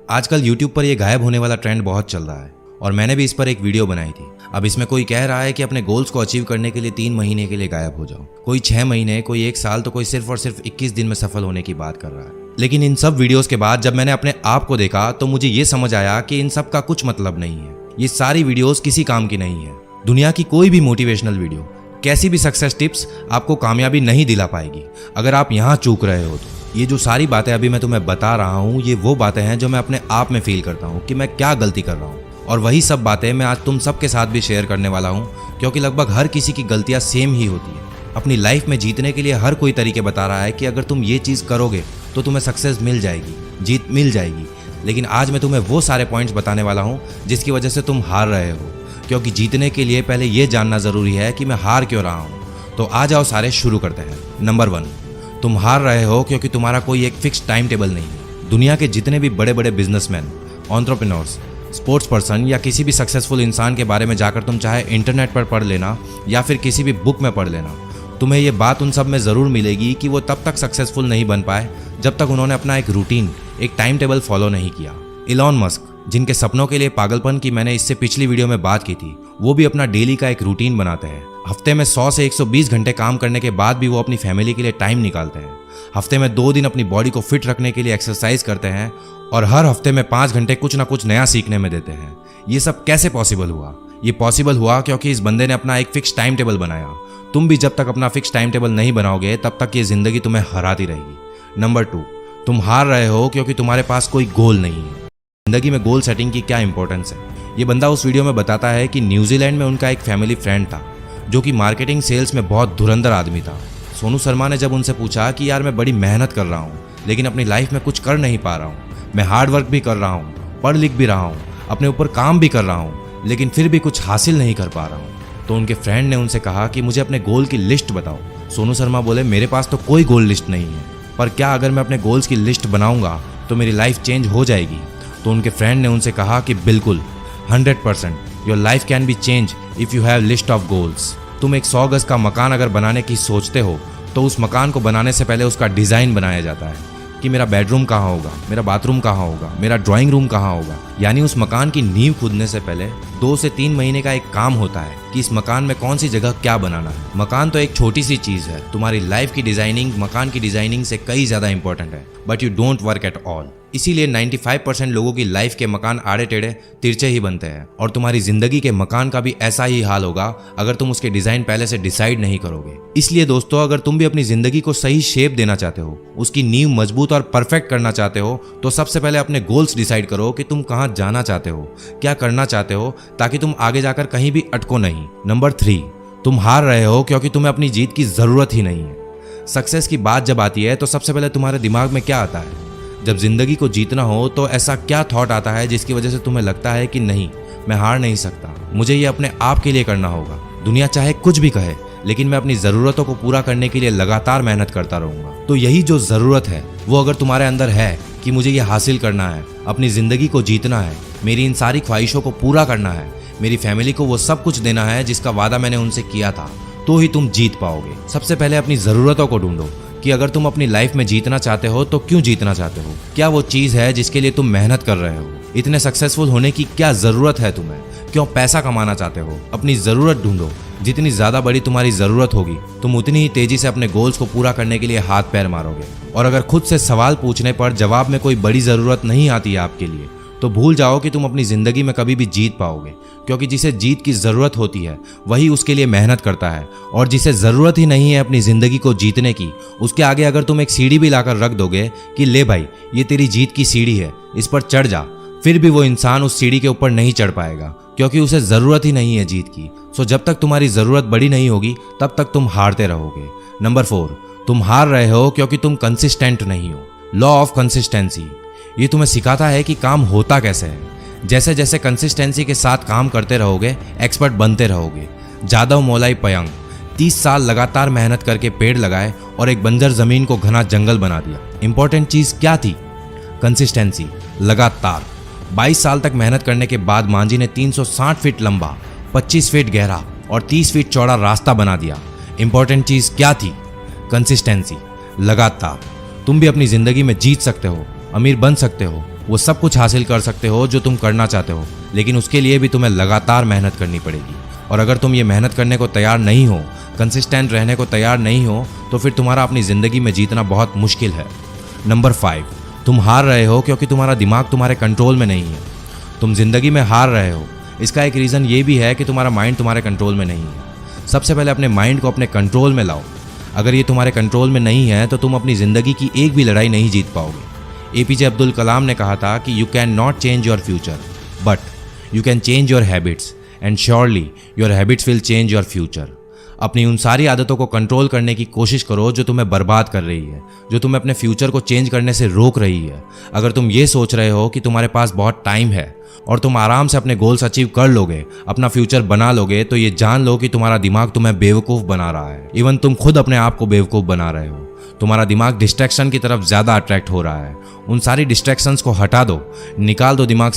आजकल YouTube पर ये गायब होने वाला ट्रेंड बहुत चल रहा है और मैंने भी इस पर एक वीडियो बनाई थी। अब इसमें कोई कह रहा है कि अपने गोल्स को अचीव करने के लिए 3 महीने के लिए गायब हो जाओ, कोई 6 महीने, कोई 1 साल, तो कोई सिर्फ और सिर्फ 21 दिन में सफल होने की बात कर रहा है। लेकिन इन सब वीडियोस के बाद जब मैंने अपने आप को देखा तो मुझे ये समझ आया कि इन सब का कुछ मतलब नहीं है। ये सारी वीडियोस किसी काम की नहीं है। दुनिया की कोई भी मोटिवेशनल वीडियो, कैसी भी सक्सेस टिप्स आपको कामयाबी नहीं दिला पाएगी अगर आप यहाँ चूक रहे हो तो। ये जो सारी बातें अभी मैं तुम्हें बता रहा हूँ, ये वो बातें हैं जो मैं अपने आप में फील करता हूँ कि मैं क्या गलती कर रहा हूँ, और वही सब बातें मैं आज तुम सबके साथ भी शेयर करने वाला हूँ, क्योंकि लगभग हर किसी की गलतियाँ सेम ही होती है। अपनी लाइफ में जीतने के लिए हर कोई तरीके बता रहा है कि अगर तुम ये चीज़ करोगे तो तुम्हें सक्सेस मिल जाएगी, जीत मिल जाएगी। लेकिन आज मैं तुम्हें वो सारे पॉइंट्स बताने वाला हूँ जिसकी वजह से तुम हार रहे हो, क्योंकि जीतने के लिए पहले ये जानना ज़रूरी है कि मैं हार क्यों रहा हूँ। तो आ जाओ सारे शुरू करते हैं। नंबर 1, तुम हार रहे हो क्योंकि तुम्हारा कोई एक फिक्स टाइम टेबल नहीं है। दुनिया के जितने भी बड़े बड़े बिजनेसमैन, एंटरप्रेन्योर्स, स्पोर्ट्स पर्सन या किसी भी सक्सेसफुल इंसान के बारे में जाकर तुम चाहे इंटरनेट पर पढ़ लेना या फिर किसी भी बुक में पढ़ लेना, तुम्हें ये बात उन सब में ज़रूर मिलेगी कि वो तब तक सक्सेसफुल नहीं बन पाए जब तक उन्होंने अपना एक रूटीन, एक टाइम टेबल फॉलो नहीं किया। इलॉन मस्क, जिनके सपनों के लिए पागलपन की मैंने इससे पिछली वीडियो में बात की थी, वो भी अपना डेली का एक रूटीन बनाते हैं। हफ्ते में 100 से 120 घंटे काम करने के बाद भी वो अपनी फैमिली के लिए टाइम निकालते हैं। हफ्ते में 2 दिन अपनी बॉडी को फिट रखने के लिए एक्सरसाइज करते हैं और हर हफ्ते में 5 घंटे कुछ ना कुछ नया सीखने में देते हैं। ये सब कैसे पॉसिबल हुआ? ये पॉसिबल हुआ क्योंकि इस बंदे ने अपना एक फिक्स टाइम टेबल बनाया। तुम भी जब तक अपना फिक्स टाइम टेबल नहीं बनाओगे तब तक ये जिंदगी तुम्हें हराती रहेगी। नंबर 2, तुम हार रहे हो क्योंकि तुम्हारे पास कोई गोल नहीं है। जिंदगी में गोल सेटिंग की क्या इंपॉर्टेंस है, ये बंदा उस वीडियो में बताता है कि न्यूजीलैंड में उनका एक फैमिली फ्रेंड था जो कि मार्केटिंग सेल्स में बहुत धुरंधर आदमी था। सोनू शर्मा ने जब उनसे पूछा कि यार मैं बड़ी मेहनत कर रहा हूँ लेकिन अपनी लाइफ में कुछ कर नहीं पा रहा हूँ, मैं हार्ड वर्क भी कर रहा हूँ, पढ़ लिख भी रहा हूँ, अपने ऊपर काम भी कर रहा हूँ, लेकिन फिर भी कुछ हासिल नहीं कर पा रहा हूँ, तो उनके फ्रेंड ने उनसे कहा कि मुझे अपने गोल की लिस्ट बताओ। सोनू शर्मा बोले, मेरे पास तो कोई गोल लिस्ट नहीं है, पर क्या अगर मैं अपने गोल्स की लिस्ट बनाऊंगा तो मेरी लाइफ चेंज हो जाएगी? तो उनके फ्रेंड ने उनसे कहा कि बिल्कुल, 100% your life can be change if you have list of goals. तुम एक 100 गज का मकान अगर बनाने की सोचते हो तो उस मकान को बनाने से पहले उसका डिज़ाइन बनाया जाता है कि मेरा बेडरूम कहाँ होगा, मेरा बाथरूम कहाँ होगा, मेरा ड्राइंग रूम कहाँ होगा। यानी उस मकान की नींव खुदने से पहले 2 से 3 महीने का एक काम होता है कि इस मकान में कौन सी जगह क्या बनाना है। मकान तो एक छोटी सी चीज़ है, तुम्हारी लाइफ की डिजाइनिंग मकान की डिजाइनिंग से कई ज़्यादा इंपॉर्टेंट है, but you don't work at all. इसीलिए 95% लोगों की लाइफ के मकान आड़े टेढ़े तिरछे ही बनते हैं, और तुम्हारी जिंदगी के मकान का भी ऐसा ही हाल होगा अगर तुम उसके डिजाइन पहले से डिसाइड नहीं करोगे। इसलिए दोस्तों, अगर तुम भी अपनी जिंदगी को सही शेप देना चाहते हो, उसकी नींव मजबूत और परफेक्ट करना चाहते हो, तो सबसे पहले अपने गोल्स डिसाइड करो कि तुम कहाँ जाना चाहते हो, क्या करना चाहते हो, ताकि तुम आगे जाकर कहीं भी अटको नहीं। नंबर 3, तुम हार रहे हो क्योंकि तुम्हें अपनी जीत की जरूरत ही नहीं है। सक्सेस की बात जब आती है तो सबसे पहले तुम्हारे दिमाग में क्या आता है? जब जिंदगी को जीतना हो तो ऐसा क्या थॉट आता है जिसकी वजह से तुम्हें लगता है कि नहीं, मैं हार नहीं सकता, मुझे ये अपने आप के लिए करना होगा। दुनिया चाहे कुछ भी कहे, लेकिन मैं अपनी ज़रूरतों को पूरा करने के लिए लगातार मेहनत करता रहूँगा। तो यही जो ज़रूरत है वो अगर तुम्हारे अंदर है कि मुझे ये हासिल करना है, अपनी ज़िंदगी को जीतना है, मेरी इन सारी ख्वाहिशों को पूरा करना है, मेरी फैमिली को वो सब कुछ देना है जिसका वादा मैंने उनसे किया था, तो ही तुम जीत पाओगे। सबसे पहले अपनी ज़रूरतों को ढूंढो कि अगर तुम अपनी लाइफ में जीतना चाहते हो तो क्यों जीतना चाहते हो, क्या वो चीज़ है जिसके लिए तुम मेहनत कर रहे हो, इतने सक्सेसफुल होने की क्या ज़रूरत है तुम्हें, क्यों पैसा कमाना चाहते हो। अपनी ज़रूरत ढूंढो। जितनी ज़्यादा बड़ी तुम्हारी ज़रूरत होगी तुम उतनी ही तेज़ी से अपने गोल्स को पूरा करने के लिए हाथ पैर मारोगे। और अगर खुद से सवाल पूछने पर जवाब में कोई बड़ी ज़रूरत नहीं आती है आपके लिए, तो भूल जाओ कि तुम अपनी ज़िंदगी में कभी भी जीत पाओगे, क्योंकि जिसे जीत की ज़रूरत होती है वही उसके लिए मेहनत करता है, और जिसे ज़रूरत ही नहीं है अपनी ज़िंदगी को जीतने की, उसके आगे अगर तुम एक सीढ़ी भी लाकर रख दोगे कि ले भाई ये तेरी जीत की सीढ़ी है, इस पर चढ़ जा, फिर भी वो इंसान उस सीढ़ी के ऊपर नहीं चढ़ पाएगा, क्योंकि उसे ज़रूरत ही नहीं है जीत की। सो जब तक तुम्हारी ज़रूरत बड़ी नहीं होगी तब तक तुम हारते रहोगे। नंबर 4, तुम हार रहे हो क्योंकि तुम कंसिस्टेंट नहीं हो। लॉ ऑफ कंसिस्टेंसी, ये तुम्हें सिखाता है कि काम होता कैसे है। जैसे जैसे कंसिस्टेंसी के साथ काम करते रहोगे, एक्सपर्ट बनते रहोगे। जादव मोलाई पयंग 30 साल लगातार मेहनत करके पेड़ लगाए और एक बंजर जमीन को घना जंगल बना दिया। इंपॉर्टेंट चीज़ क्या थी? कंसिस्टेंसी, लगातार। 22 साल तक मेहनत करने के बाद मांझी ने 360 फीट लंबा, 25 फीट गहरा और 30 फीट चौड़ा रास्ता बना दिया। इंपॉर्टेंट चीज़ क्या थी? कंसिस्टेंसी, लगातार। तुम भी अपनी ज़िंदगी में जीत सकते हो, अमीर बन सकते हो, वो सब कुछ हासिल कर सकते हो जो तुम करना चाहते हो, लेकिन उसके लिए भी तुम्हें लगातार मेहनत करनी पड़ेगी। और अगर तुम ये मेहनत करने को तैयार नहीं हो, कंसिस्टेंट रहने को तैयार नहीं हो, तो फिर तुम्हारा अपनी ज़िंदगी में जीतना बहुत मुश्किल है। नंबर 5, तुम हार रहे हो क्योंकि तुम्हारा दिमाग तुम्हारे कंट्रोल में नहीं है। तुम जिंदगी में हार रहे हो, इसका एक रीज़न ये भी है कि तुम्हारा माइंड तुम्हारे कंट्रोल में नहीं है। सबसे पहले अपने माइंड को अपने कंट्रोल में लाओ। अगर ये तुम्हारे कंट्रोल में नहीं है तो तुम अपनी ज़िंदगी की एक भी लड़ाई नहीं जीत पाओगे। APJ अब्दुल कलाम ने कहा था कि you can not change your future, but you can change your habits, and surely your habits will change your future. अपनी उन सारी आदतों को कंट्रोल करने की कोशिश करो जो तुम्हें बर्बाद कर रही है, जो तुम्हें अपने फ्यूचर को चेंज करने से रोक रही है। अगर तुम ये सोच रहे हो कि तुम्हारे पास बहुत टाइम है और तुम आराम से अपने गोल्स अचीव कर लोगे, अपना फ्यूचर बना लोगे, तो ये जान लो कि तुम्हारा दिमाग तुम्हें बेवकूफ़ बना रहा है। इवन तुम खुद अपने आप को बेवकूफ़ बना रहे हो। तुम्हारा दिमाग डिस्ट्रैक्शन की तरफ ज़्यादा अट्रैक्ट हो रहा है। उन सारी डिस्ट्रैक्शंस को हटा दो, निकाल दो दिमाग